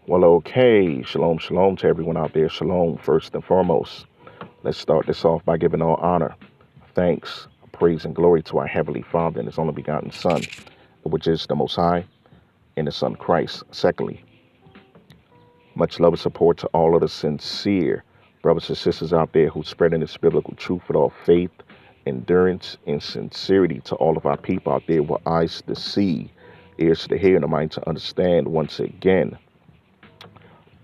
Well, okay. Shalom, shalom to everyone out there. Shalom, first and foremost. Let's start this off by giving all honor, thanks, praise, and glory to our Heavenly Father and His only begotten Son, which is the Most High, and His Son Christ. Secondly, much love and support to all of the sincere brothers and sisters out there who spreading this biblical truth with all faith, endurance, and sincerity to all of our people out there with eyes to see, ears to hear, and a mind to understand once again.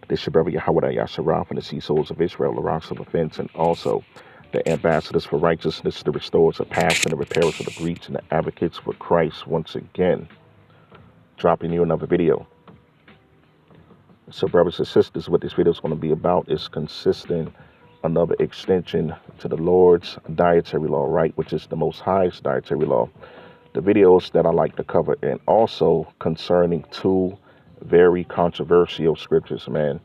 This your brother Yahweh Yasharah from the Sea Souls of Israel, the rocks of offense, and also the ambassadors for righteousness, the restorers of past, and the repairers of the breach, and the advocates for Christ once again. Dropping you another video. So, brothers and sisters, what this video is going to be about is consistent another extension to the Lord's dietary law, right, which is the most highest dietary law. The videos that I like to cover, and also concerning two very controversial scriptures, man,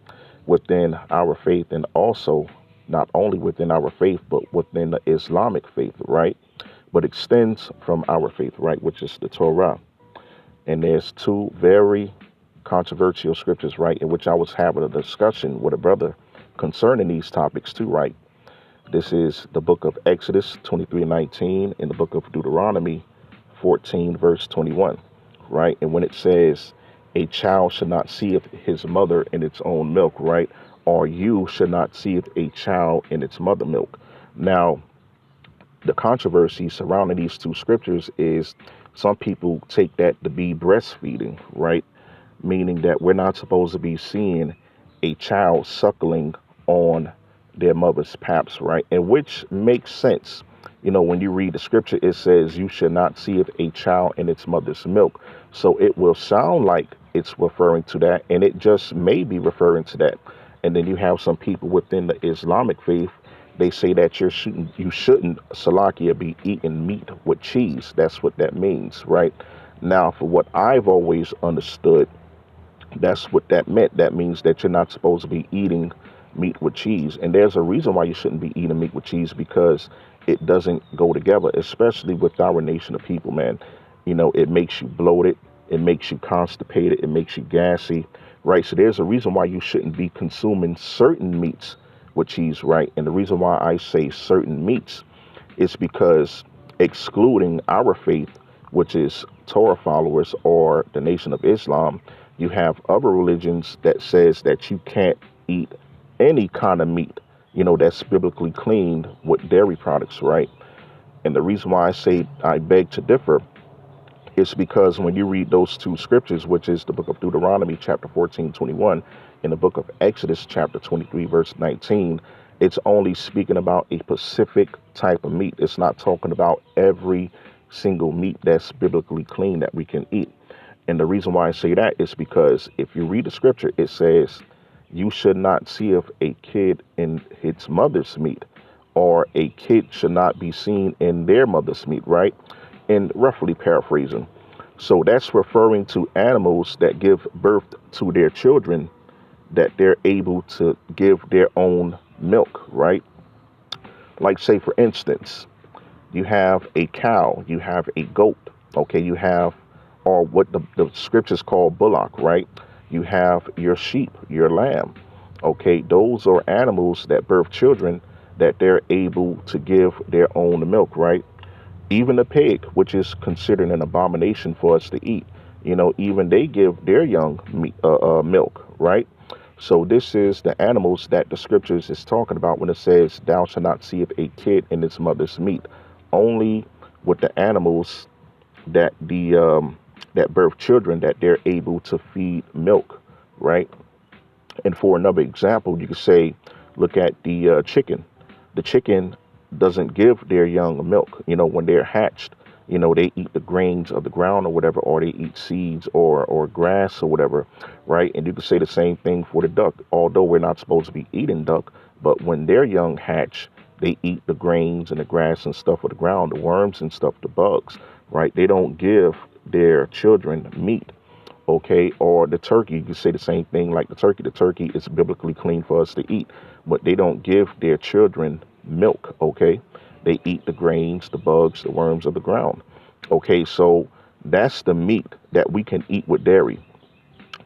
within our faith, and also not only within our faith, but within the Islamic faith, right? But extends from our faith, right, which is the Torah. And there's two very controversial scriptures, right, in which I was having a discussion with a brother concerning these topics too, right? This is the book of Exodus 23:19 and the book of Deuteronomy 14 verse 21, right? And when it says a child should not see his mother in its own milk, right? Or you should not see a child in its mother milk. Now, the controversy surrounding these two scriptures is some people take that to be breastfeeding, right? Meaning that we're not supposed to be seeing a child suckling on their mother's paps, right? And which makes sense. You know, when you read the scripture, it says you should not see a child in its mother's milk. So it will sound like it's referring to that, and it just may be referring to that. And then you have some people within the Islamic faith, they say that you shouldn't, Salakia, be eating meat with cheese. That's what that means, right? Now, for what I've always understood, that's what that meant. That means that you're not supposed to be eating meat with cheese. And there's a reason why you shouldn't be eating meat with cheese, because it doesn't go together, especially with our nation of people, man. You know, it makes you bloated. It makes you constipated. It makes you gassy, right? So there's a reason why you shouldn't be consuming certain meats with cheese, right? And the reason why I say certain meats is because excluding our faith, which is Torah followers or the Nation of Islam, you have other religions that says that you can't eat any kind of meat, you know, that's biblically cleaned with dairy products, right? And the reason why I say I beg to differ is because when you read those two scriptures, which is the book of Deuteronomy chapter 14:21 and the book of Exodus chapter 23 verse 19, it's only speaking about a specific type of meat. It's not talking about every single meat that's biblically clean that we can eat. And the reason why I say that is because if you read the scripture, it says you should not see if a kid in its mother's meat, or a kid should not be seen in their mother's meat, right? And roughly paraphrasing. So that's referring to animals that give birth to their children, that they're able to give their own milk, right? Like, say, for instance, you have a cow, you have a goat, okay, you have, or what the scriptures call bullock, right? You have your sheep, your lamb, okay? Those are animals that birth children that they're able to give their own milk, right? Even the pig, which is considered an abomination for us to eat, you know, even they give their young milk, right? So this is the animals that the scriptures is talking about when it says, "Thou shalt not see a kid in its mother's meat." Only with the animals that that birth children that they're able to feed milk, right? And for another example, you could say, look at the chicken. The chicken doesn't give their young milk. You know, when they're hatched, you know, they eat the grains of the ground or whatever, or they eat seeds or grass or whatever, right? And you could say the same thing for the duck. Although we're not supposed to be eating duck, but when they're young hatch, they eat the grains and the grass and stuff of the ground, the worms and stuff, the bugs, right? They don't give their children meat. Okay, or the turkey, you can say the same thing like the turkey. The turkey is biblically clean for us to eat, but they don't give their children milk, okay? They eat the grains, the bugs, the worms of the ground. Okay, so that's the meat that we can eat with dairy.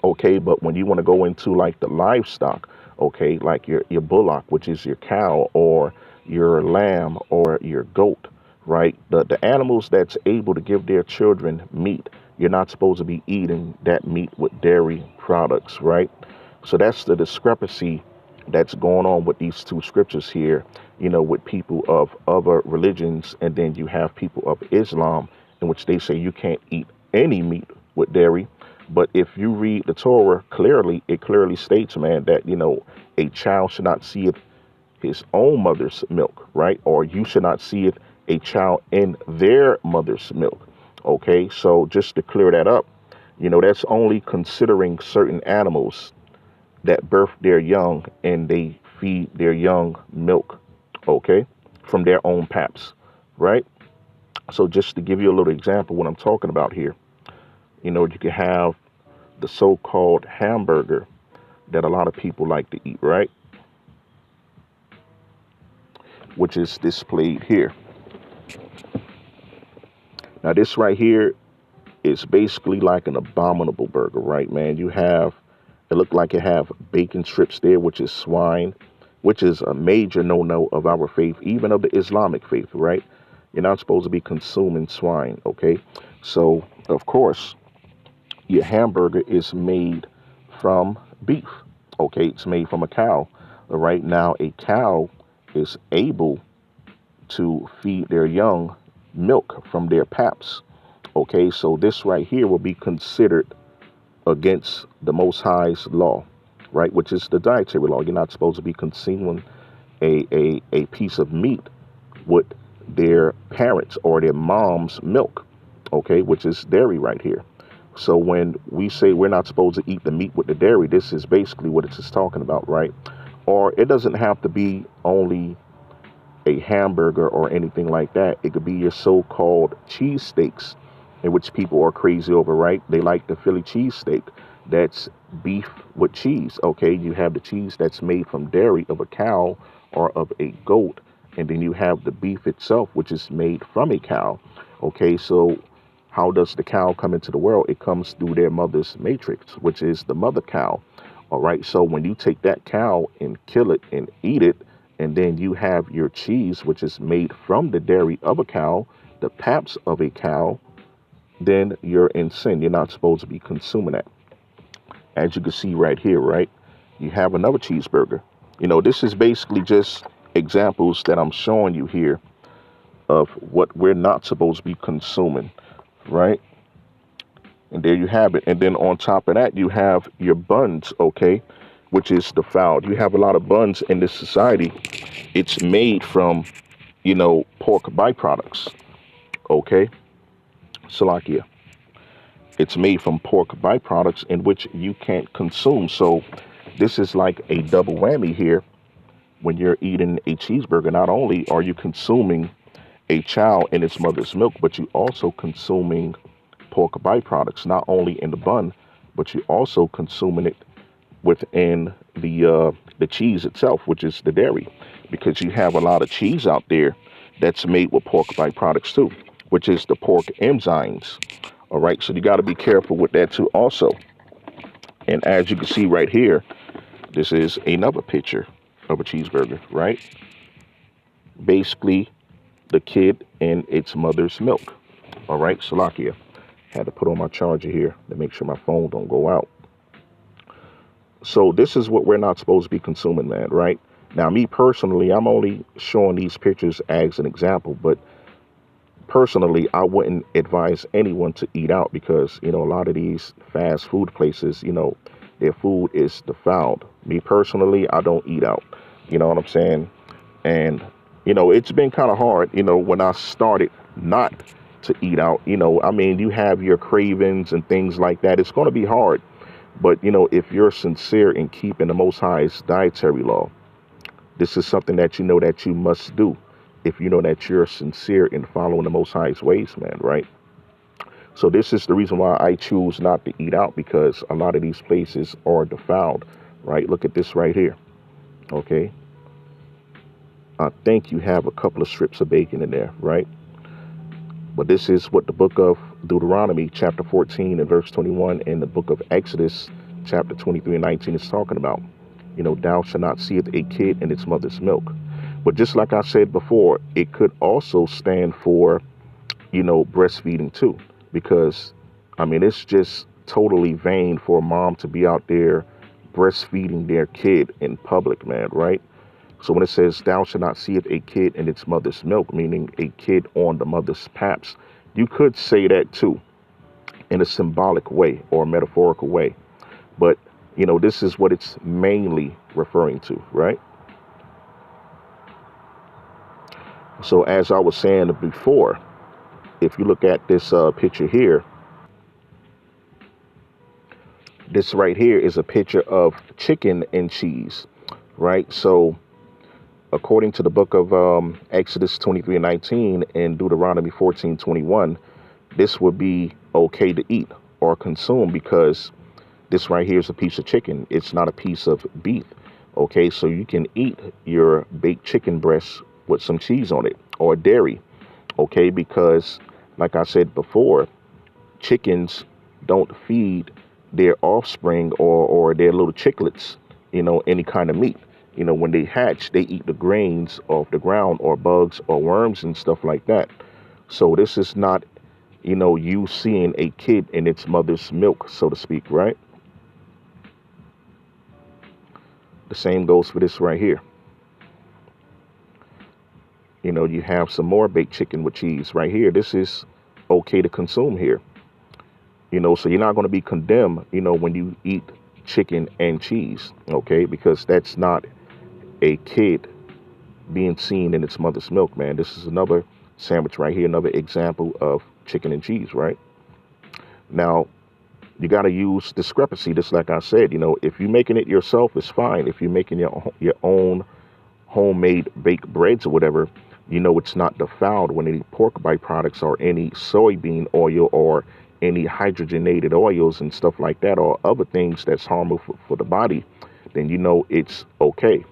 Okay, but when you want to go into like the livestock, okay, like your bullock, which is your cow, or your lamb, or your goat, right? The animals that's able to give their children meat, you're not supposed to be eating that meat with dairy products, right? So that's the discrepancy that's going on with these two scriptures here, with people of other religions, and then you have people of Islam, in which they say you can't eat any meat with dairy. But if you read the Torah clearly, it clearly states, man, that, a child should not see it his own mother's milk, right? Or you should not see it a child in their mother's milk. Okay, so just to clear that up, that's only considering certain animals that birth their young and they feed their young milk, okay, from their own paps, right? So just to give you a little example, what I'm talking about here, you can have the so-called hamburger that a lot of people like to eat, right? Which is displayed here. Now, this right here is basically like an abominable burger, right, man? It looked like it have bacon strips there, which is swine, which is a major no-no of our faith, even of the Islamic faith, right? You're not supposed to be consuming swine, okay? So, of course, your hamburger is made from beef, okay? It's made from a cow. Right now, a cow is able to feed their young milk from their paps, okay? So this right here will be considered against the Most High's law, right? Which is the dietary law. You're not supposed to be consuming a piece of meat with their parents or their mom's milk, okay? Which is dairy right here. So when we say we're not supposed to eat the meat with the dairy, this is basically what it's talking about, right? Or it doesn't have to be only a hamburger or anything like that. It could be your so-called cheesesteaks, in which people are crazy over, right? They like the Philly cheesesteak. That's beef with cheese, okay? You have the cheese that's made from dairy of a cow or of a goat, and then you have the beef itself, which is made from a cow, okay? So how does the cow come into the world? It comes through their mother's matrix, which is the mother cow, all right? So when you take that cow and kill it and eat it, and then you have your cheese, which is made from the dairy of a cow, the paps of a cow, then you're in sin. You're not supposed to be consuming that. As you can see right here, right? You have another cheeseburger. This is basically just examples that I'm showing you here of what we're not supposed to be consuming, right? And there you have it. And then on top of that, you have your buns, okay, which is defiled. You have a lot of buns in this society. It's made from, pork byproducts, okay? Salakia. It's made from pork byproducts in which you can't consume. So this is like a double whammy here when you're eating a cheeseburger. Not only are you consuming a child in its mother's milk, but you also consuming pork byproducts, not only in the bun, but you also consuming it within the cheese itself, which is the dairy, because you have a lot of cheese out there that's made with pork byproducts too, which is the pork enzymes. All right, so you got to be careful with that too also. And as you can see right here, this is another picture of a cheeseburger, right? Basically, the kid in its mother's milk. All right, Salakia. Had to put on my charger here to make sure my phone don't go out. So this is what we're not supposed to be consuming, man, right? Now, me personally, I'm only showing these pictures as an example, but personally, I wouldn't advise anyone to eat out because, a lot of these fast food places, their food is defiled. Me personally, I don't eat out. You know what I'm saying? And, it's been kind of hard, when I started not to eat out. You have your cravings and things like that. It's going to be hard. But, if you're sincere in keeping the Most High's dietary law, this is something that that you must do. If you know that you're sincere in following the Most High's ways, man, right? So this is the reason why I choose not to eat out, because a lot of these places are defiled, right? Look at this right here, okay? I think you have a couple of strips of bacon in there, right? But this is what the book of Deuteronomy, chapter 14 and verse 21, and the book of Exodus, chapter 23 and 19 is talking about. Thou shalt not seeth a kid in its mother's milk. But just like I said before, it could also stand for, breastfeeding too. Because, it's just totally vain for a mom to be out there breastfeeding their kid in public, man, right? So when it says, thou shalt not seeth a kid in its mother's milk, meaning a kid on the mother's paps, you could say that too in a symbolic way or a metaphorical way. But, this is what it's mainly referring to, right? So as I was saying before, if you look at this picture here, this right here is a picture of chicken and cheese, right? So according to the book of Exodus 23 and 19 and Deuteronomy 14:21, this would be okay to eat or consume because this right here is a piece of chicken. It's not a piece of beef. Okay, so you can eat your baked chicken breast with some cheese on it or dairy. Okay, because like I said before, chickens don't feed their offspring or their little chicklets, any kind of meat. When they hatch, they eat the grains off the ground or bugs or worms and stuff like that. So this is not, you seeing a kid in its mother's milk, so to speak, right? The same goes for this right here. You have some more baked chicken with cheese right here. This is okay to consume here. So you're not going to be condemned, when you eat chicken and cheese, okay? Because that's not a kid being seen in its mother's milk, man. This is another sandwich right here, another example of chicken and cheese, right? Now, you got to use discrepancy, just like I said. If you're making it yourself, it's fine. If you're making your own homemade baked breads or whatever, it's not defiled when any pork byproducts or any soybean oil or any hydrogenated oils and stuff like that or other things that's harmful for the body, then it's okay.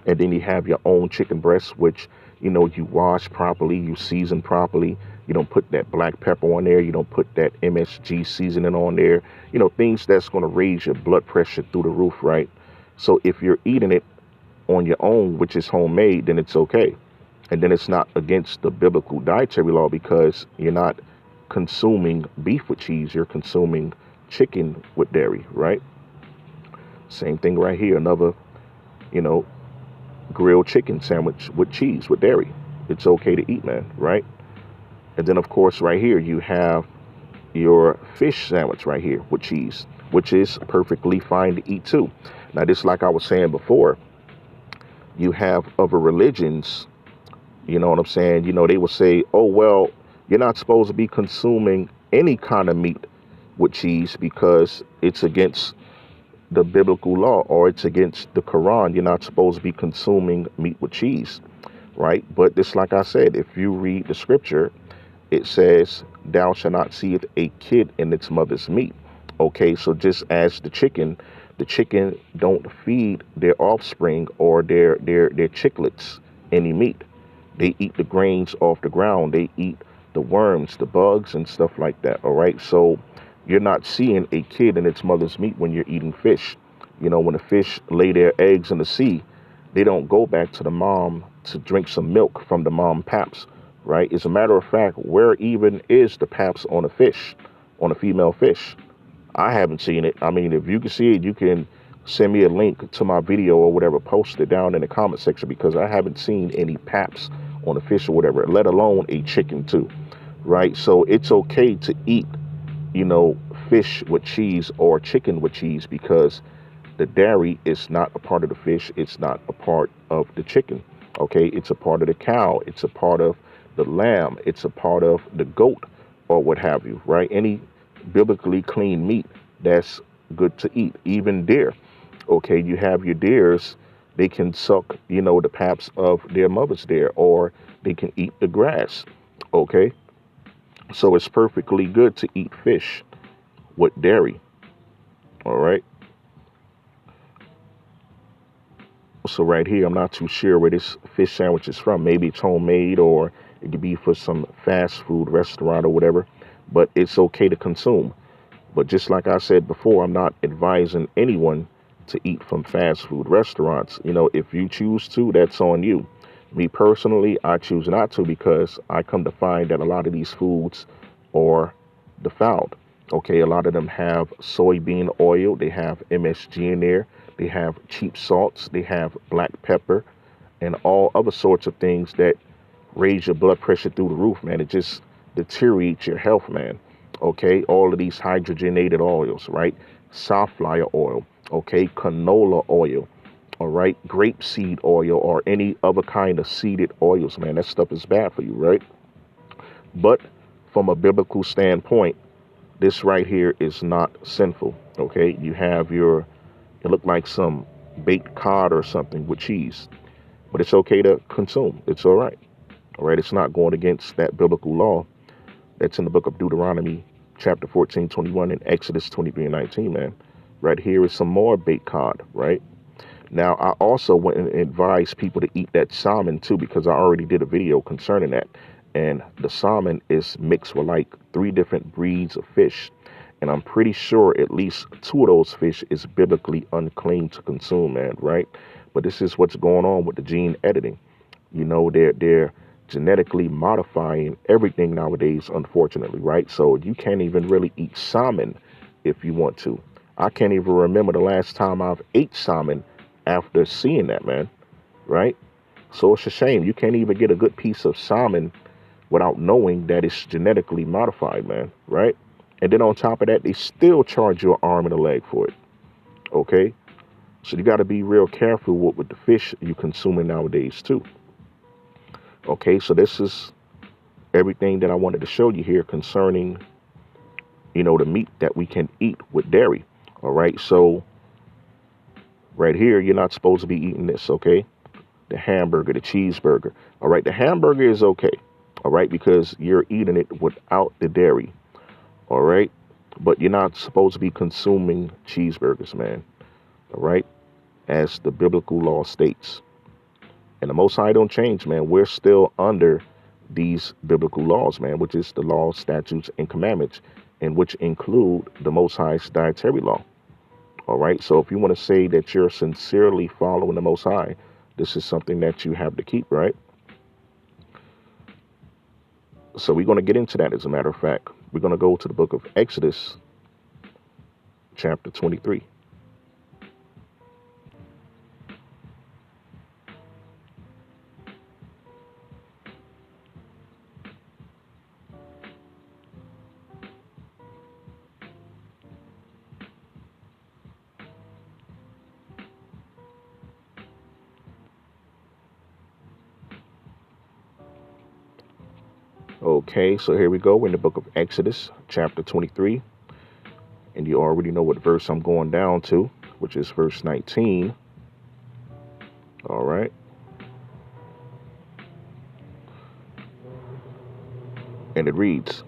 And then you have your own chicken breast, which you wash properly, you season properly. You don't put that black pepper on there. You don't put that MSG seasoning on there. Things that's going to raise your blood pressure through the roof, right? So if you're eating it on your own, which is homemade, then it's okay. And then it's not against the biblical dietary law because you're not consuming beef with cheese. You're consuming chicken with dairy, right? Same thing right here. Another, grilled chicken sandwich with cheese with dairy. It's okay to eat, man, right? And then, of course, right here, you have your fish sandwich right here with cheese, which is perfectly fine to eat too. Now, this, like I was saying before, you have other religions, you know what I'm saying? They will say, oh, well, you're not supposed to be consuming any kind of meat with cheese because it's against the biblical law or it's against the Quran. You're not supposed to be consuming meat with cheese, right? But just like I said, if you read the scripture, it says, thou shalt not seeth a kid in its mother's meat. Okay, so just as the chicken don't feed their offspring or their chicklets any meat. They eat the grains off the ground. They eat the worms, the bugs, and stuff like that. All right, so you're not seeing a kid in its mother's meat when you're eating fish. When the fish lay their eggs in the sea, they don't go back to the mom to drink some milk from the mom paps, right? As a matter of fact, where even is the paps on a fish, on a female fish? I haven't seen it. If you can see it, you can send me a link to my video or whatever, post it down in the comment section because I haven't seen any paps on a fish or whatever, let alone a chicken too, right? So it's okay to eat, fish with cheese or chicken with cheese because the dairy is not a part of the fish. It's not a part of the chicken. Okay, it's a part of the cow. It's a part of the lamb. It's a part of the goat or what have you, right? Any biblically clean meat that's good to eat, even deer. Okay, you have your deers, they can suck, the paps of their mother's deer, or they can eat the grass. Okay, so it's perfectly good to eat fish with dairy. All right. So right here, I'm not too sure where this fish sandwich is from. Maybe it's homemade or it could be for some fast food restaurant or whatever, but it's okay to consume. But just like I said before, I'm not advising anyone to eat from fast food restaurants. If you choose to, that's on you. Me personally, I choose not to because I come to find that a lot of these foods are defiled. Okay, a lot of them have soybean oil, they have MSG in there, they have cheap salts, they have black pepper, and all other sorts of things that raise your blood pressure through the roof, man. It just deteriorates your health, man. Okay, all of these hydrogenated oils, right? Safflower oil, okay, canola oil, all right, grapeseed oil, or any other kind of seeded oils, man. That stuff is bad for you, right? But from a biblical standpoint, this right here is not sinful. Okay, you have it look like some baked cod or something with cheese, but it's okay to consume. It's all right. All right, it's not going against that biblical law that's in the book of Deuteronomy, chapter 14, 21, and Exodus 23 and 19, man. Right here is some more baked cod, right? Now, I also went and advised people to eat that salmon too, because I already did a video concerning that. And the salmon is mixed with like 3 different breeds of fish. And I'm pretty sure at least 2 of those fish is biblically unclean to consume, man, right? But this is what's going on with the gene editing. They're genetically modifying everything nowadays, unfortunately, right? So you can't even really eat salmon if you want to. I can't even remember the last time I've ate salmon after seeing that, man, right? So it's a shame. You can't even get a good piece of salmon without knowing that it's genetically modified, man, right? And then on top of that, they still charge you an arm and a leg for it, okay? So you got to be real careful with the fish you consuming nowadays, too. Okay, so this is everything that I wanted to show you here concerning, the meat that we can eat with dairy. All right, so right here, you're not supposed to be eating this, okay? The hamburger, the cheeseburger. All right, the hamburger is okay, all right, because you're eating it without the dairy, all right? But you're not supposed to be consuming cheeseburgers, man, all right, as the biblical law states. And the Most High don't change, man. We're still under these biblical laws, man, which is the laws, statutes, and commandments, and which include the Most High's dietary law. All right. So if you want to say that you're sincerely following the Most High, this is something that you have to keep, right? So we're going to get into that. As a matter of fact, we're going to go to the book of Exodus, chapter 23. Okay, so here we go. We're in the book of Exodus, chapter 23. And you already know what verse I'm going down to, which is verse 19. All right. And it reads,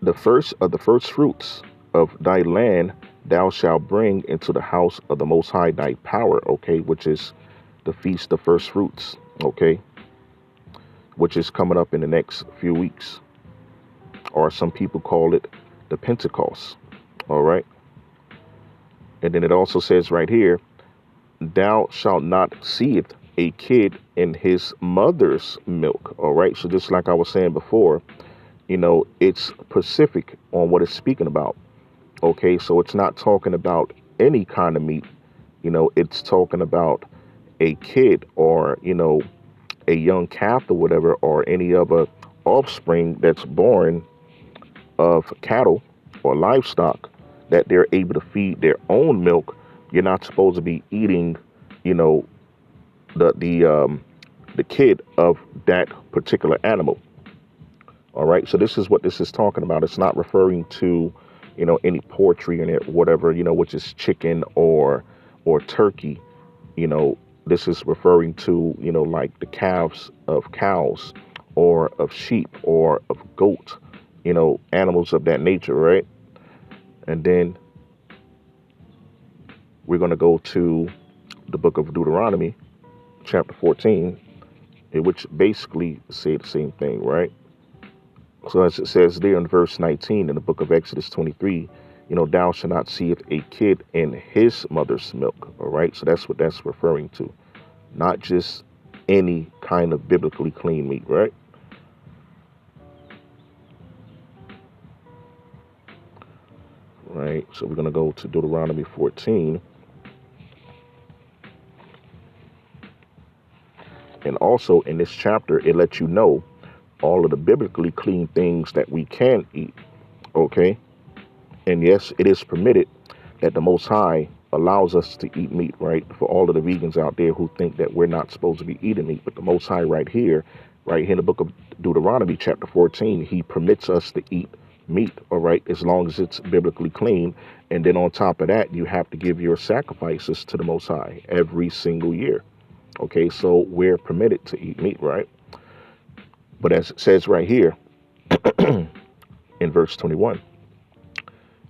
the first of the first fruits of thy land thou shalt bring into the house of the Most High thy power, okay, which is the feast of first fruits, okay, which is coming up in the next few weeks, or some people call it the Pentecost, all right. And then it also says right here, thou shalt not seethe a kid in his mother's milk, all right. So just like I was saying before, it's specific on what it's speaking about. Okay, so it's not talking about any kind of meat. It's talking about a kid or, a young calf or whatever, or any other offspring that's born of cattle or livestock that they're able to feed their own milk. You're not supposed to be eating, the kid of that particular animal. All right, so this is what this is talking about. It's not referring to, any poultry in it, whatever, which is chicken or turkey. This is referring to, like the calves of cows or of sheep or of goat, animals of that nature, right? And then we're going to go to the book of Deuteronomy, chapter 14, which basically say the same thing, right? So as it says there in verse 19 in the book of Exodus 23, thou shalt not see if a kid in his mother's milk. All right. So that's what that's referring to. Not just any kind of biblically clean meat, right? Right. So we're going to go to Deuteronomy 14. And also in this chapter, it lets you know all of the biblically clean things that we can eat. Okay. And yes, it is permitted that the Most High allows us to eat meat, right? For all of the vegans out there who think that we're not supposed to be eating meat. But the Most High right here in the book of Deuteronomy, chapter 14, he permits us to eat meat, all right, as long as it's biblically clean. And then on top of that, you have to give your sacrifices to the Most High every single year. Okay, so we're permitted to eat meat, right? But as it says right here in verse 21,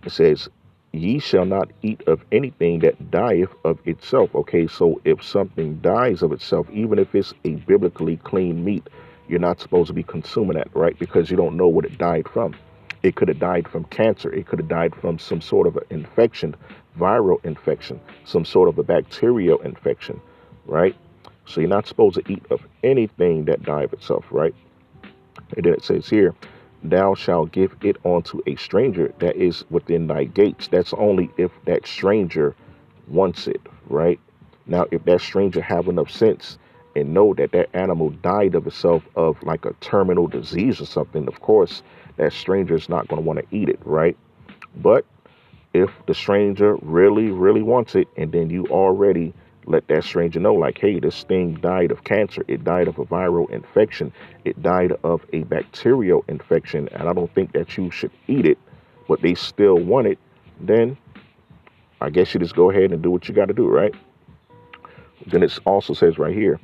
it says, ye shall not eat of anything that dieth of itself. Okay, so if something dies of itself, even if it's a biblically clean meat, you're not supposed to be consuming that, right? Because you don't know what it died from. It could have died from cancer. It could have died from some sort of an infection, viral infection, some sort of a bacterial infection, right? So you're not supposed to eat of anything that died of itself, right? And then it says here, thou shalt give it unto a stranger that is within thy gates. That's only if that stranger wants it, right? Now, if that stranger have enough sense and know that that animal died of itself of like a terminal disease or something, of course, that stranger is not going to want to eat it, right? But if the stranger really, really wants it, and then you already let that stranger know, like, hey, this thing died of cancer. It died of a viral infection. It died of a bacterial infection. And I don't think that you should eat it, but they still want it. Then I guess you just go ahead and do what you got to do, right? Then it also says right here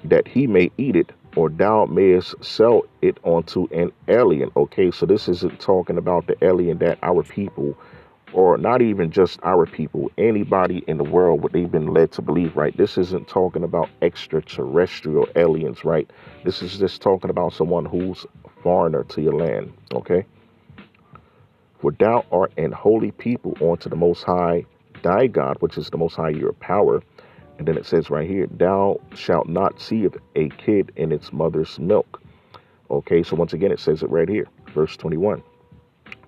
that he may eat it, or thou mayest sell it unto an alien. Okay, so this isn't talking about the alien that our people, or not even just our people, anybody in the world, what they've been led to believe, right? This isn't talking about extraterrestrial aliens, right? This is just talking about someone who's a foreigner to your land, okay? For thou art an holy people unto the Most High thy God, which is the Most High your power. And then it says right here, thou shalt not see a kid in its mother's milk. Okay, so once again, it says it right here, verse 21.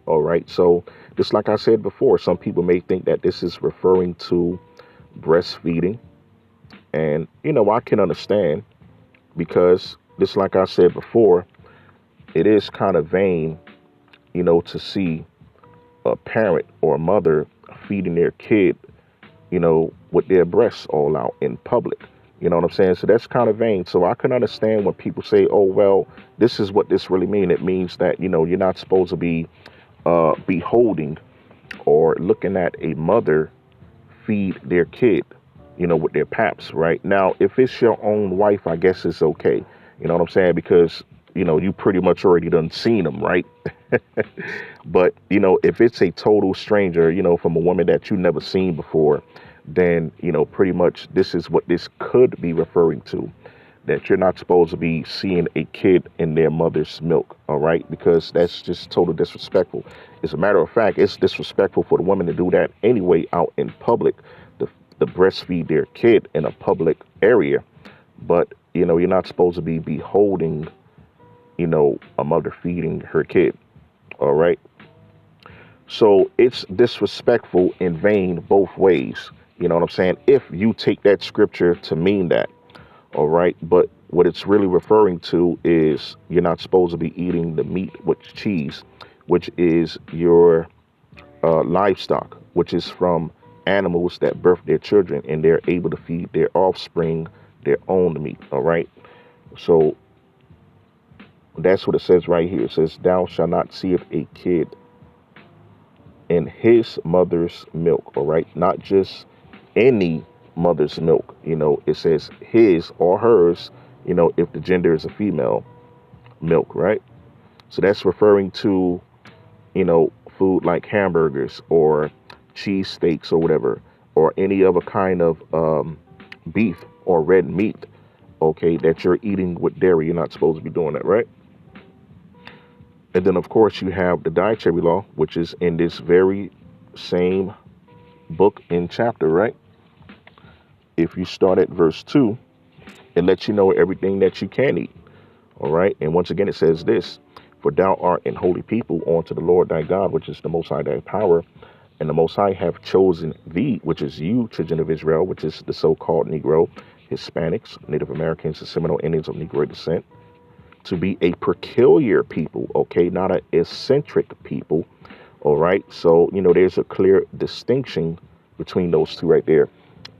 All right, so just like I said before, some people may think that this is referring to breastfeeding. And, I can understand, because just like I said before, it is kind of vain, to see a parent or a mother feeding their kid, with their breasts all out in public. You know what I'm saying? So that's kind of vain. So I can understand when people say, oh, well, this is what this really means. It means that, you're not supposed to be beholding or looking at a mother feed their kid, with their paps, right? Now, if it's your own wife, I guess it's okay. You know what I'm saying? Because, you pretty much already done seen them, right? But, if it's a total stranger, from a woman that you never seen before, then, pretty much this is what this could be referring to, that you're not supposed to be seeing a kid in their mother's milk, all right? Because that's just total disrespectful. As a matter of fact, it's disrespectful for the woman to do that anyway out in public, to breastfeed their kid in a public area. But, you're not supposed to be beholding, a mother feeding her kid, all right? So it's disrespectful in vain both ways. You know what I'm saying? If you take that scripture to mean that, all right. But what it's really referring to is you're not supposed to be eating the meat with cheese, which is your livestock, which is from animals that birth their children and they're able to feed their offspring their own meat. All right. So that's what it says right here. It says, thou shalt not see if a kid in his mother's milk. All right. Not just any mother's milk. It says his or hers, if the gender is a female, milk, right? So that's referring to, food like hamburgers or cheesesteaks or whatever, or any other kind of beef or red meat, okay, that you're eating with dairy. You're not supposed to be doing that, right? And then, of course, you have the dietary law, which is in this very same book and chapter, right? If you start at verse 2, it lets you know everything that you can eat. All right. And once again, it says this: For thou art an holy people unto the Lord thy God, which is the Most High thy power. And the Most High have chosen thee, which is you, children of Israel, which is the so called Negro, Hispanics, Native Americans, and Seminole Indians of Negro descent, to be a peculiar people, okay, not an eccentric people. All right. So, there's a clear distinction between those two right there.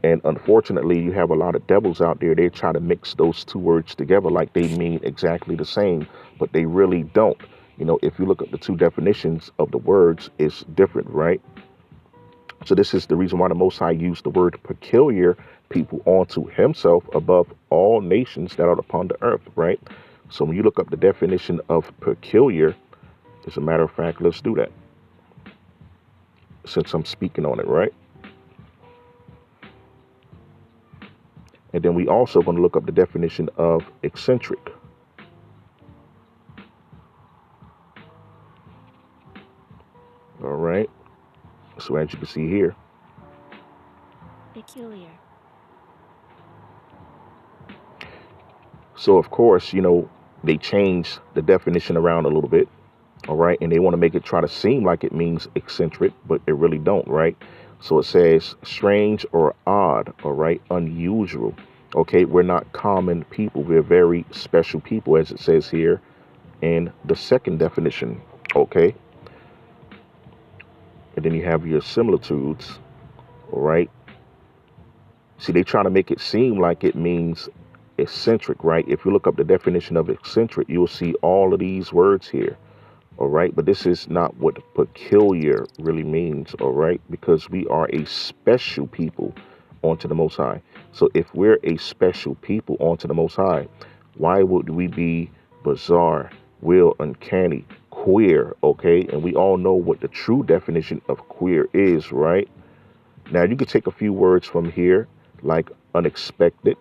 And unfortunately, you have a lot of devils out there. They try to mix those two words together like they mean exactly the same, but they really don't. If you look up the two definitions of the words, it's different, right? So this is the reason why the Most High used the word peculiar people onto himself above all nations that are upon the earth, right? So when you look up the definition of peculiar, as a matter of fact, let's do that since I'm speaking on it, right? And then we also going to look up the definition of eccentric. All right. So as you can see here, peculiar. So of course, they change the definition around a little bit. All right. And they want to make it try to seem like it means eccentric, but it really don't. Right. So it says strange or odd. All right. Unusual. Okay. We're not common people. We're very special people, as it says here in the second definition. Okay. And then you have your similitudes. All right. See, they try to make it seem like it means eccentric, right? If you look up the definition of eccentric, you'll see all of these words here. All right. But this is not what peculiar really means. All right. Because we are a special people unto the Most High. So if we're a special people unto the Most High, why would we be bizarre, real, uncanny, queer? Okay. And we all know what the true definition of queer is, right? Now, you could take a few words from here, like unexpected,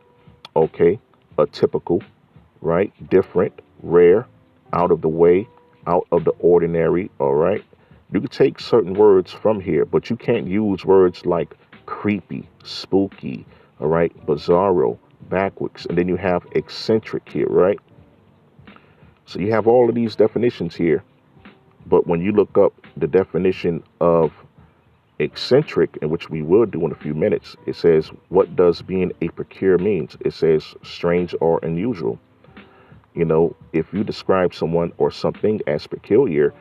okay, atypical, right, different, rare, out of the way, out of the ordinary, all right. You could take certain words from here, but you can't use words like creepy, spooky, all right, bizarro, backwards, and then you have eccentric here, right? So you have all of these definitions here, but when you look up the definition of eccentric, in which we will do in a few minutes, it says, what does being a peculiar means? It says strange or unusual. If you describe someone or something as peculiar,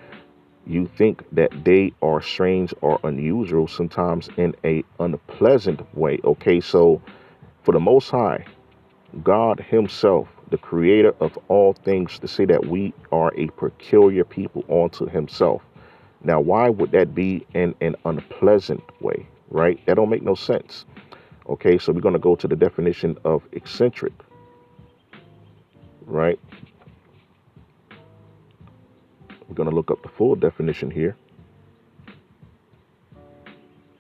you think that they are strange or unusual, sometimes in a unpleasant way. Okay, so for the Most High, God himself, the creator of all things, to say that we are a peculiar people unto himself. Now, why would that be in an unpleasant way, right? That don't make no sense. Okay, so we're going to go to the definition of eccentric, right? We're going to look up the full definition here.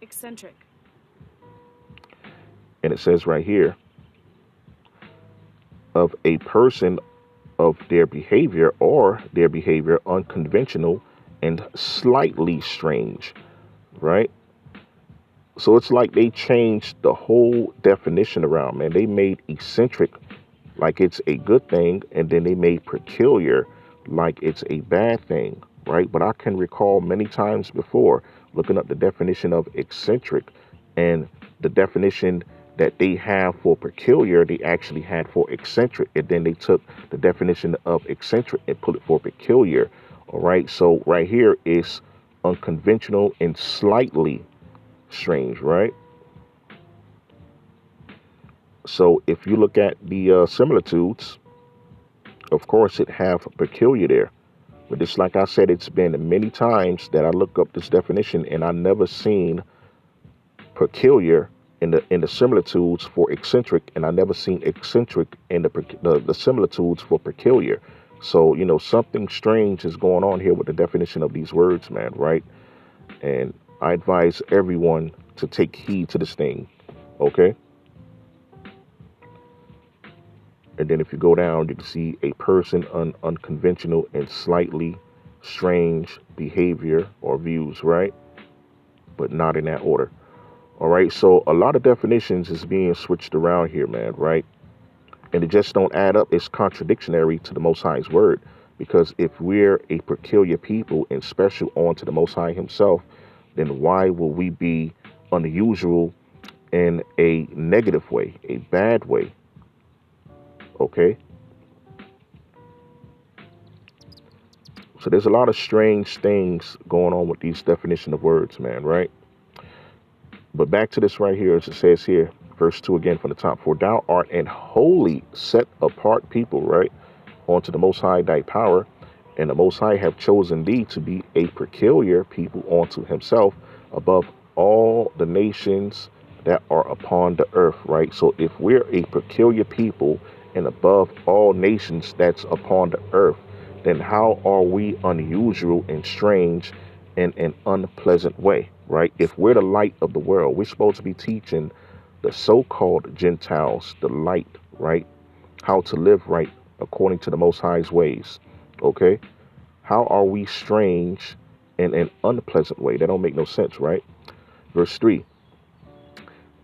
Eccentric. And it says right here, of a person of their behavior or their behavior unconventional and slightly strange, right? So it's like they changed the whole definition around, man. They made eccentric like it's a good thing, and then they made peculiar like it's a bad thing, right? But I can recall many times before looking up the definition of eccentric, and the definition that they have for peculiar, they actually had for eccentric, and then they took the definition of eccentric and put it for peculiar. All right, so right here is unconventional and slightly strange, right? So if you look at the similitudes, of course, it have peculiar there. But just like I said, it's been many times that I look up this definition and I never seen peculiar in the similitudes for eccentric, and I never seen eccentric in the similitudes for peculiar. So something strange is going on here with the definition of these words, man, right? And I advise everyone to take heed to this thing, okay? And then if you go down, you can see a person unconventional and slightly strange behavior or views, right? But not in that order. All right. So a lot of definitions is being switched around here, man, right? And it just don't add up. It's contradictory to the Most High's word. Because if we're a peculiar people and special unto the Most High himself, then why will we be unusual in a negative way, a bad way? Okay. So there's a lot of strange things going on with these definition of words, man, right? But back to this right here, as it says here, verse 2 again from the top. For thou art an holy, set apart people, right? Unto the Most High thy power, and the Most High have chosen thee to be a peculiar people unto himself above all the nations that are upon the earth, right? So if we're a peculiar people and above all nations that's upon the earth, then how are we unusual and strange in an unpleasant way, right? If we're the light of the world, we're supposed to be teaching the so-called Gentiles the light, right? How to live right according to the Most High's ways, okay? How are we strange in an unpleasant way? That don't make no sense, right? Verse 3,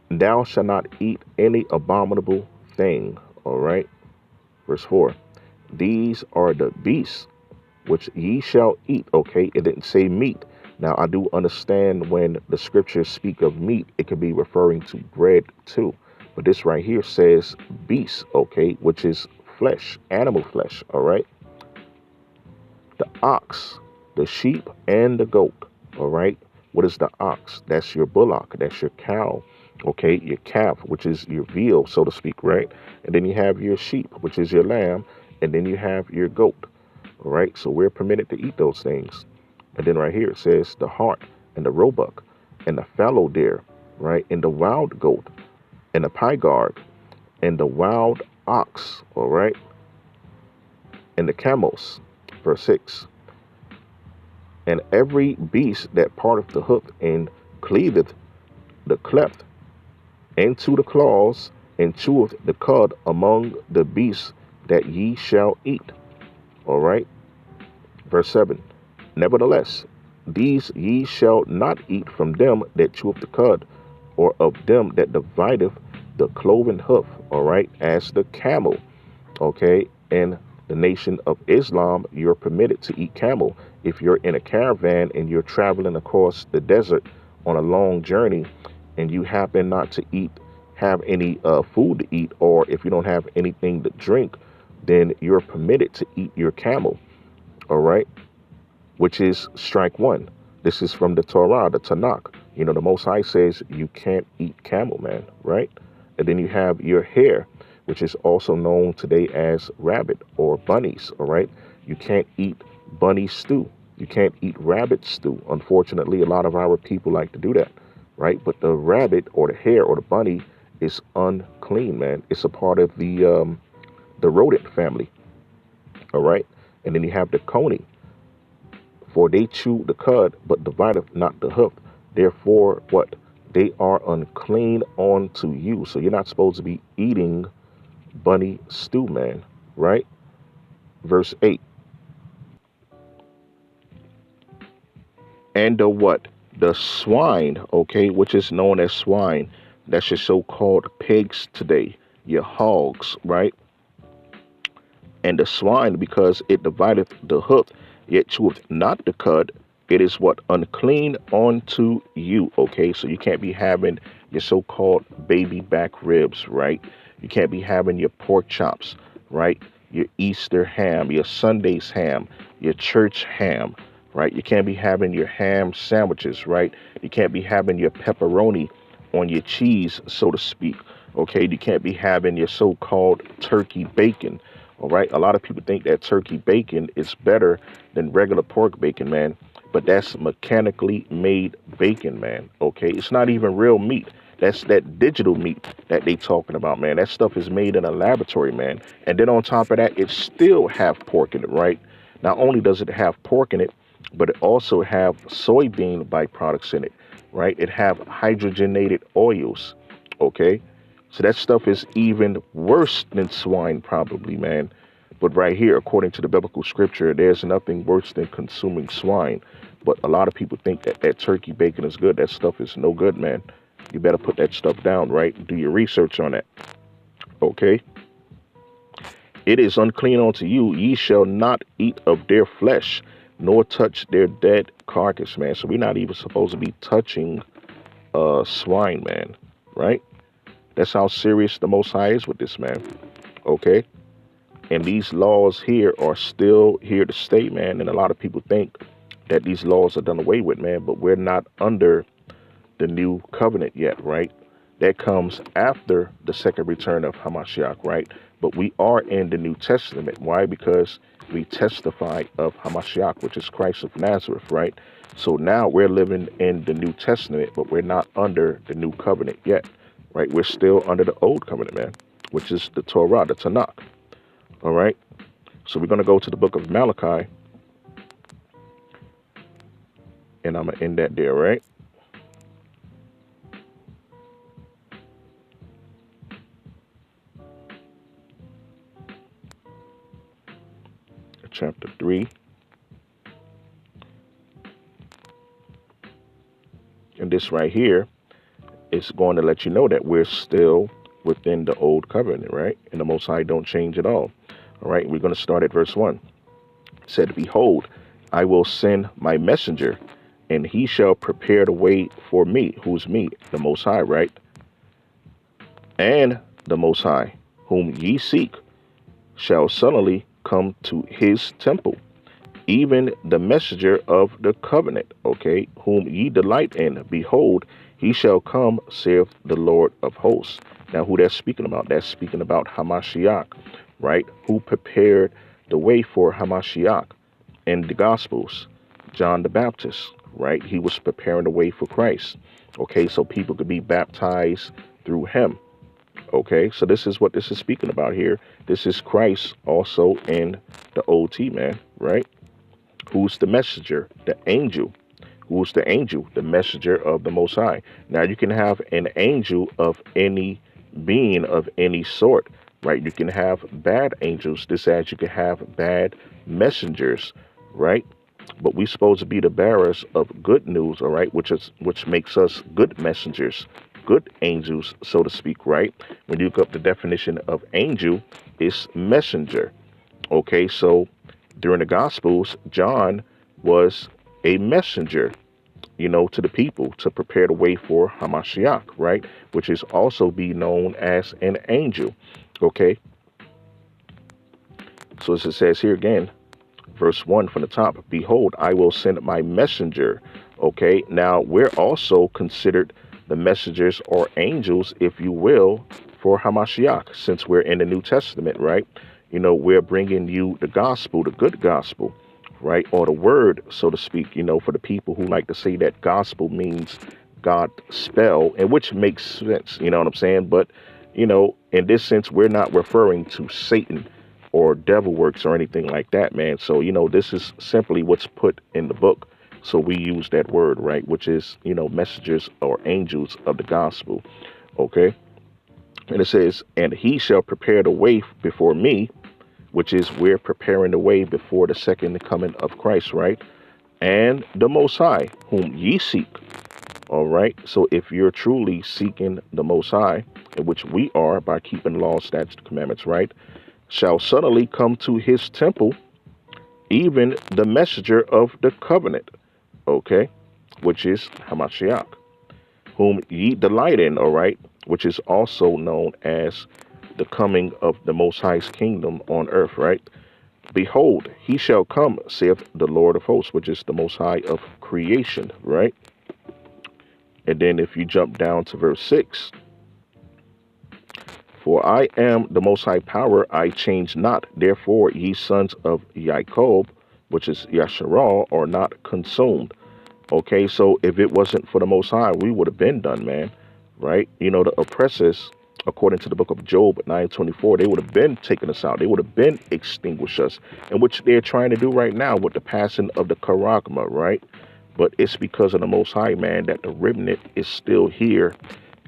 thou shalt not eat any abominable thing, all right? Verse 4, these are the beasts which ye shall eat, okay? It didn't say meat. Now, I do understand when the scriptures speak of meat, it could be referring to bread too. But this right here says beast, okay, which is flesh, animal flesh, all right? The ox, the sheep, and the goat, all right? What is the ox? That's your bullock, that's your cow, okay? Your calf, which is your veal, so to speak, right? And then you have your sheep, which is your lamb, and then you have your goat, all right? So we're permitted to eat those things. And then right here it says the hart and the roebuck and the fallow deer, right? And the wild goat and the pygarg and the wild ox, all right? And the camels, verse 6. And every beast that parteth the hoof and cleaveth the cleft into the claws and cheweth the cud among the beasts that ye shall eat, all right? Verse 7. Nevertheless, these ye shall not eat from them that cheweth the cud, or of them that divideth the cloven hoof, all right, as the camel, okay? In the nation of Islam, you're permitted to eat camel. If you're in a caravan and you're traveling across the desert on a long journey and you happen not to have any food to eat, or if you don't have anything to drink, then you're permitted to eat your camel, all right? Which is strike one. This is from the Torah, the Tanakh. You know, the Most High says you can't eat camel, man, right? And then you have your hare, which is also known today as rabbit or bunnies, all right? You can't eat bunny stew. You can't eat rabbit stew. Unfortunately, a lot of our people like to do that, right? But the rabbit or the hare or the bunny is unclean, man. It's a part of the rodent family, all right? And then you have the coney. For they chew the cud, but divideth not the hoof. Therefore, what? They are unclean unto you. So you're not supposed to be eating bunny stew, man, right? Verse 8. And the what? The swine, okay, which is known as swine. That's your so-called pigs today, your hogs, right? And the swine, because it divideth the hoof, yet cheweth not the cud, it is what? Unclean unto you, okay? So you can't be having your so-called baby back ribs, right? You can't be having your pork chops, right? Your Easter ham, your Sunday's ham, your church ham, right? You can't be having your ham sandwiches, right? You can't be having your pepperoni on your cheese, so to speak, okay? You can't be having your so-called turkey bacon, all right? A lot of people think that turkey bacon is better than regular pork bacon, man. But that's mechanically made bacon, man, okay? It's not even real meat. That's that digital meat that they talking about, man. That stuff is made in a laboratory, man. And then on top of that, it still have pork in it, right? Not only does it have pork in it, but it also have soybean byproducts in it, right? It have hydrogenated oils, okay? So that stuff is even worse than swine, probably, man. But right here, according to the biblical scripture, there's nothing worse than consuming swine. But a lot of people think that that turkey bacon is good. That stuff is no good, man. You better put that stuff down, right? Do your research on that. Okay? It is unclean unto you. Ye shall not eat of their flesh, nor touch their dead carcass, man. So we're not even supposed to be touching swine, man. Right? That's how serious the Most High is with this, man. Okay? And these laws here are still here to stay, man. And a lot of people think that these laws are done away with, man. But we're not under the new covenant yet, right? That comes after the second return of Hamashiach, right? But we are in the New Testament. Why? Because we testify of Hamashiach, which is Christ of Nazareth, right? So now we're living in the New Testament, but we're not under the new covenant yet, right? We're still under the old covenant, man, which is the Torah, the Tanakh. All right. So we're going to go to the book of Malachi. And I'm going to end that there, right? Chapter 3. And this right here is going to let you know that we're still within the old covenant, right? And the Most High don't change at all. All right, we're going to start at verse 1. It said, behold, I will send my messenger, and he shall prepare the way for me. Who's me? The Most High, right? And the Most High, whom ye seek, shall suddenly come to his temple, even the messenger of the covenant, okay, whom ye delight in. Behold, he shall come, saith the Lord of hosts. Now, who that's speaking about? That's speaking about Hamashiach, right? Who prepared the way for Hamashiach in the Gospels? John the Baptist, right? He was preparing the way for Christ, okay, so people could be baptized through him. Okay, so this is what this is speaking about here. This is Christ also in the OT, man, right? Who's the messenger? The angel. Who's the angel? The messenger of the Most High. Now, you can have an angel of any being of any sort, right? You can have bad angels, just as you can have bad messengers, right? But we're supposed to be the bearers of good news, all right? Which makes us good messengers, good angels, so to speak, right? When you look up the definition of angel, it's messenger. Okay, so during the Gospels, John was a messenger, to the people to prepare the way for Hamashiach, right? Which is also be known as an angel. Okay, so as it says here again, verse 1 from the top, behold, I will send my messenger. Okay, now we're also considered the messengers or angels, if you will, for Hamashiach, since we're in the New Testament, right? We're bringing you the gospel, the good gospel, right? Or the word, so to speak, for the people who like to say that gospel means God spell, and which makes sense, you know what I'm saying? But, in this sense, we're not referring to Satan or devil works or anything like that, man. So, this is simply what's put in the book. So we use that word, right? Which is, messengers or angels of the gospel. Okay. And it says, and he shall prepare the way before me, which is we're preparing the way before the second coming of Christ, right? And the Most High, whom ye seek. All right. So if you're truly seeking the Most High, in which we are by keeping laws, statutes, commandments, right, shall suddenly come to his temple, even the messenger of the covenant, okay, which is Hamashiach, whom ye delight in, all right, which is also known as the coming of the Most High's kingdom on earth, right? Behold, he shall come, saith the Lord of hosts, which is the Most High of creation, right? And then if you jump down to verse 6, for I am the Most High power, I change not. Therefore, ye sons of Jacob, which is Yasharal, are not consumed. Okay, so if it wasn't for the Most High, we would have been done, man. Right? The oppressors, according to the book of Job 9:24, they would have been taken us out. They would have been extinguished us, and which they're trying to do right now with the passing of the Karagma, right? But it's because of the Most High, man, that the remnant is still here,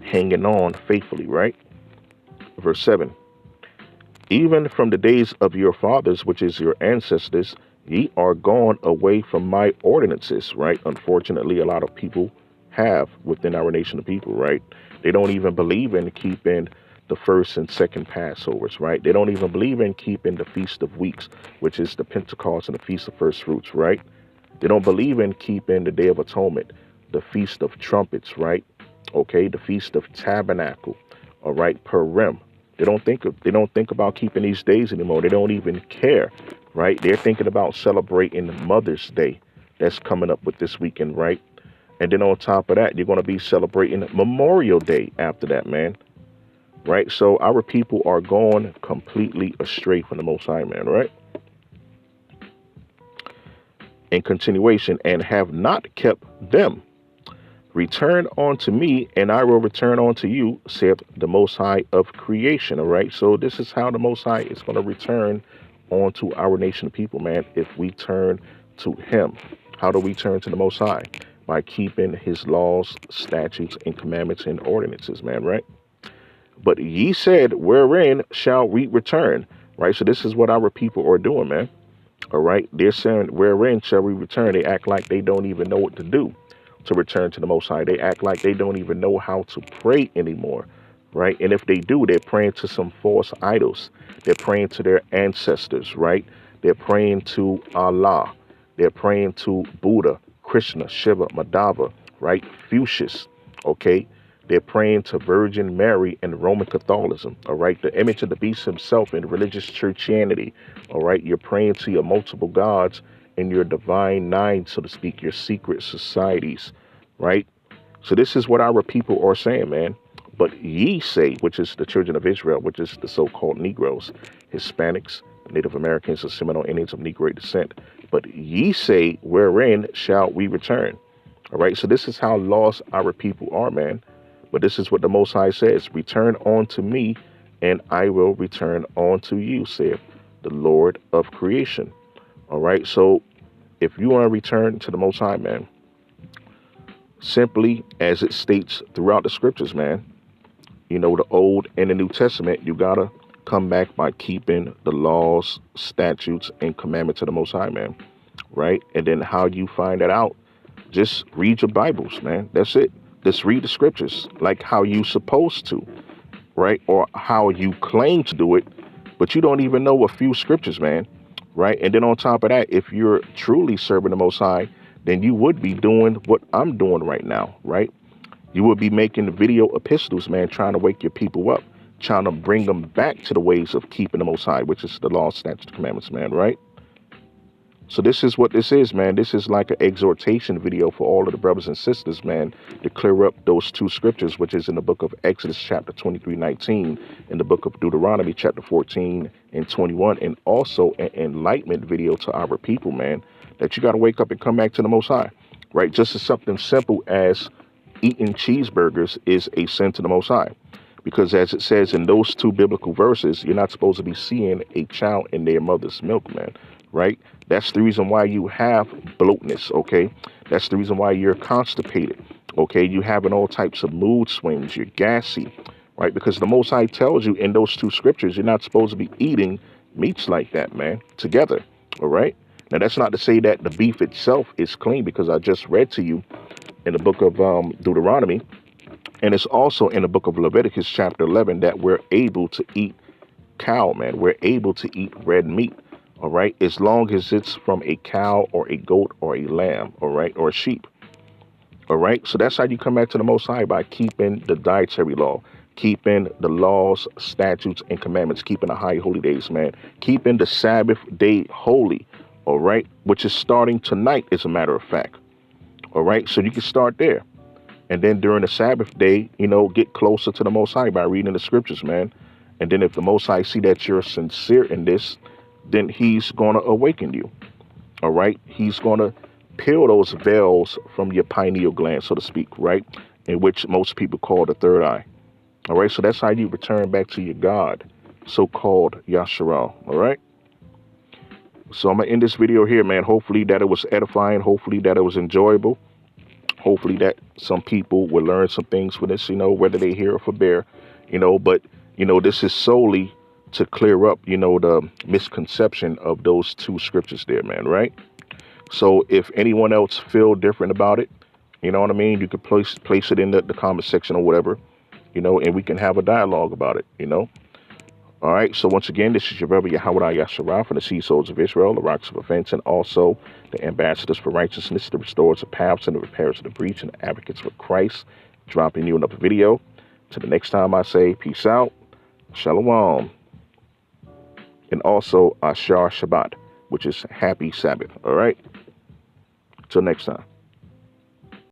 hanging on faithfully, right? Verse 7. Even from the days of your fathers, which is your ancestors, ye are gone away from my ordinances, right? Unfortunately, a lot of people have within our nation of people, right? They don't even believe in keeping the first and second Passovers, right? They don't even believe in keeping the Feast of Weeks, which is the Pentecost and the Feast of First Fruits, right? They don't believe in keeping the Day of Atonement, the Feast of Trumpets, right? Okay, the Feast of Tabernacle, all right, Purim. They don't think about keeping these days anymore. They don't even care, right? They're thinking about celebrating Mother's Day that's coming up with this weekend, right? And then on top of that, you're going to be celebrating Memorial Day after that, man. Right? So our people are going completely astray from the Most High, man, right? In continuation, and have not kept them. Return unto me, and I will return unto you, saith the Most High of creation. All right. So this is how the Most High is going to return onto our nation of people, man, if we turn to him. How do we turn to the Most High? By keeping his laws, statutes, and commandments and ordinances, man, right? But ye said, wherein shall we return? Right. So this is what our people are doing, man. All right. They're saying, wherein shall we return? They act like they don't even know what to do to return to the Most High. They act like they don't even know how to pray anymore, right? And if they do, they're praying to some false idols. They're praying to their ancestors, right? They're praying to Allah. They're praying to Buddha, Krishna, Shiva, Madhava, right? Fuchsius, okay? They're praying to Virgin Mary and Roman Catholicism, all right? The image of the beast himself in religious churchianity, all right? You're praying to your multiple gods in your divine nine, so to speak, your secret societies, right? So this is what our people are saying, man. But ye say, which is the children of Israel, which is the so-called Negroes, Hispanics, Native Americans, and Seminole Indians of Negro descent. But ye say, wherein shall we return? All right, so this is how lost our people are, man. But this is what the Most High says, return unto me, and I will return unto you, saith the Lord of creation. All right, so if you want to return to the Most High, man, simply as it states throughout the scriptures, man, you know, the Old and the New Testament, you got to come back by keeping the laws, statutes, and commandments of the Most High, man, right? And then how you find that out, just read your Bibles, man. That's it. Just read the scriptures like how you supposed to, right? Or how you claim to do it, but you don't even know a few scriptures, man, right? And then on top of that, if you're truly serving the Most High, then you would be doing what I'm doing right now, right? You would be making video epistles, man, trying to wake your people up, trying to bring them back to the ways of keeping the Most High, which is the law, statutes, commandments, man, right? So this is what this is, man. This is like an exhortation video for all of the brothers and sisters, man, to clear up those two scriptures, which is in the book of Exodus, chapter 23:19, in the book of Deuteronomy, chapter 14 and 21, and also an enlightenment video to our people, man, that you got to wake up and come back to the Most High, right? Just as something simple as eating cheeseburgers is a sin to the Most High. Because as it says in those two biblical verses, you're not supposed to be seeing a child in their mother's milk, man, right? That's the reason why you have bloatness, okay? That's the reason why you're constipated, okay? You having all types of mood swings, you're gassy, right? Because the Most High tells you in those two scriptures, you're not supposed to be eating meats like that, man, together, all right? Now, that's not to say that the beef itself is clean, because I just read to you in the book of Deuteronomy, and it's also in the book of Leviticus, chapter 11, that we're able to eat cow, man. We're able to eat red meat, all right, as long as it's from a cow or a goat or a lamb, all right, or a sheep, all right. So that's how you come back to the Most High, by keeping the dietary law, keeping the laws, statutes, and commandments, keeping the high holy days, man, keeping the Sabbath day holy, all right, which is starting tonight, as a matter of fact, all right. So you can start there. And then during the Sabbath day, you know, get closer to the Most High by reading the scriptures, man. And then if the Most High see that you're sincere in this, then he's going to awaken you. All right. He's going to peel those veils from your pineal gland, so to speak, right? In which most people call the third eye. All right. So that's how you return back to your God, so-called Yasharal. All right. So I'm going to end this video here, man. Hopefully that it was edifying. Hopefully that it was enjoyable. Hopefully that some people will learn some things from this, you know, whether they hear or forbear, you know, but, you know, this is solely to clear up, the misconception of those two scriptures there, man, right? So if anyone else feel different about it, you know what I mean, you could place it in the comment section or whatever, and we can have a dialogue about it. All right, so once again, this is your brother Yahweh Yasharah from the Sea Souls of Israel, the Rocks of Offense, and also the ambassadors for righteousness, the restorers of paths, and the repairers of the breach, and the advocates for Christ, dropping you another video. Till the next time I say peace out, shalom, and also Ashar Shabbat, which is happy Sabbath. All right, till next time.